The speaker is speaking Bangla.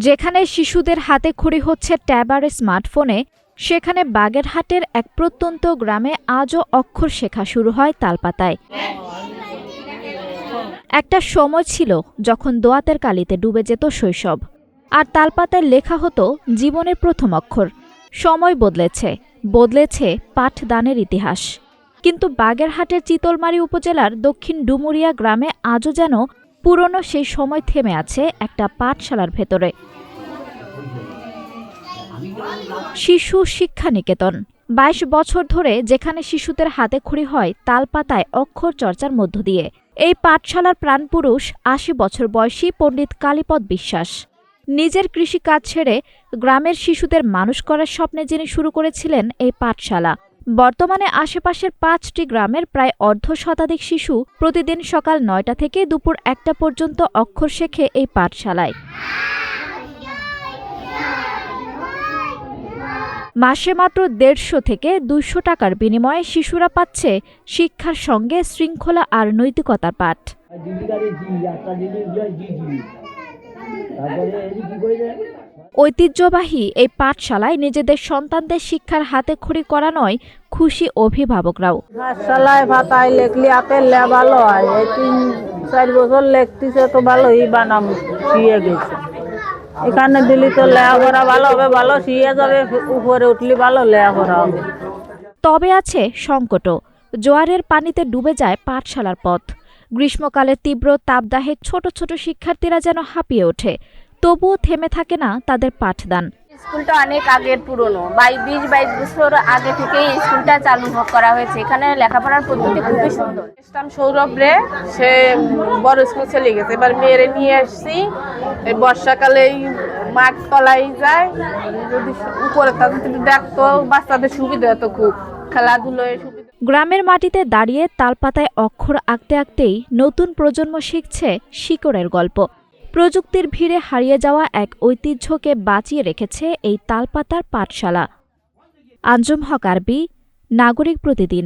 যেখানে শিশুদের হাতে খড়ি হচ্ছে ট্যাব আর স্মার্টফোনে, সেখানে বাগেরহাটের এক প্রত্যন্ত গ্রামে আজও অক্ষর শেখা শুরু হয় তালপাতায়। একটা সময় ছিল যখন দোয়াতের কালিতে ডুবে যেত শৈশব, আর তালপাতায় লেখা হতো জীবনের প্রথম অক্ষর। সময় বদলেছে পাঠদানের ইতিহাস। কিন্তু বাগেরহাটের চিতলমারী উপজেলার দক্ষিণ ডুমুরিয়া গ্রামে আজও যেন পুরনো সেই সময় থেমে আছে একটা পাঠশালার ভেতরে। শিশু শিক্ষা নিকেতন ২২ বছর ধরে যেখানে শিশুদের হাতে খড়ি হয় তালপাতায় অক্ষর চর্চার মধ্য দিয়ে। এই পাঠশালার প্রাণপুরুষ ৮০ বছর বয়সী পণ্ডিত কালীপদ বিশ্বাস। নিজের কৃষিকাজ ছেড়ে গ্রামের শিশুদের মানুষ করার স্বপ্নে যিনি শুরু করেছিলেন এই পাঠশালা। বর্তমানে আশেপাশের ৫টি গ্রামের প্রায় অর্ধশতাধিক শিশু প্রতিদিন সকাল ৯টা থেকে দুপুর ১টা পর্যন্ত অক্ষর শেখে এই পাঠশালায়। মাসে মাত্র ১৫০ থেকে ২০০ টাকার বিনিময়ে শিশুরা পাচ্ছে শিক্ষার সঙ্গে শৃঙ্খলা আর নৈতিকতার পাঠ। ঐতিহ্যবাহী এই পাঠশালায় নিজেদের সন্তানদের শিক্ষার হাতে খড়ি করা নয়, খুশি অভিভাবকরাও। পাঠশালায় ভাতায় লেখলি আপেল ভালো হয়, এই ৩-৪ বছর লেখতেছে তো ভালোই বানাম শিয়ে গেছে। এখানে দিলি তো লেখাপড়া ভালো হবে, ভালো শিয়ে যাবে, উপরে উঠলি ভালো লেখাপড়া হবে। তবে আছে সংকটও। জোয়ারের পানিতে ডুবে যায় পাঠশালার পথ। গ্রীষ্মকালে তীব্র তাপদাহে ছোট ছোট শিক্ষার্থীরা যেন হাঁপিয়ে ওঠে, তবুও থেমে থাকে না তাদের পাঠদান। স্কুলটা অনেক আগের পুরনো, ২০-২২ বছর আগে থেকেই স্কুলটা চালু করা হয়েছে। এখানে লেখাপড়ার পদ্ধতি খুবই সুন্দর। সৌরভ রে সে বড় স্কুল চলে গেছে, এবার মেয়েরে নিয়ে আসছি। এই বর্ষাকালে মাঠ তলাই যায়, যদি উপরে তাদের দেখতো বাচ্চাদের সুবিধা হতো, খুব খেলাধুলোয় সুবিধা। গ্রামের মাটিতে দাঁড়িয়ে তালপাতায় অক্ষর আঁকতে আঁকতেই নতুন প্রজন্ম শিখছে শিকড়ের গল্প। প্রযুক্তির ভিড়ে হারিয়ে যাওয়া এক ঐতিহ্যকে বাঁচিয়ে রেখেছে এই তালপাতার পাঠশালা। আঞ্জুম হক আরবি, নাগরিক প্রতিদিন।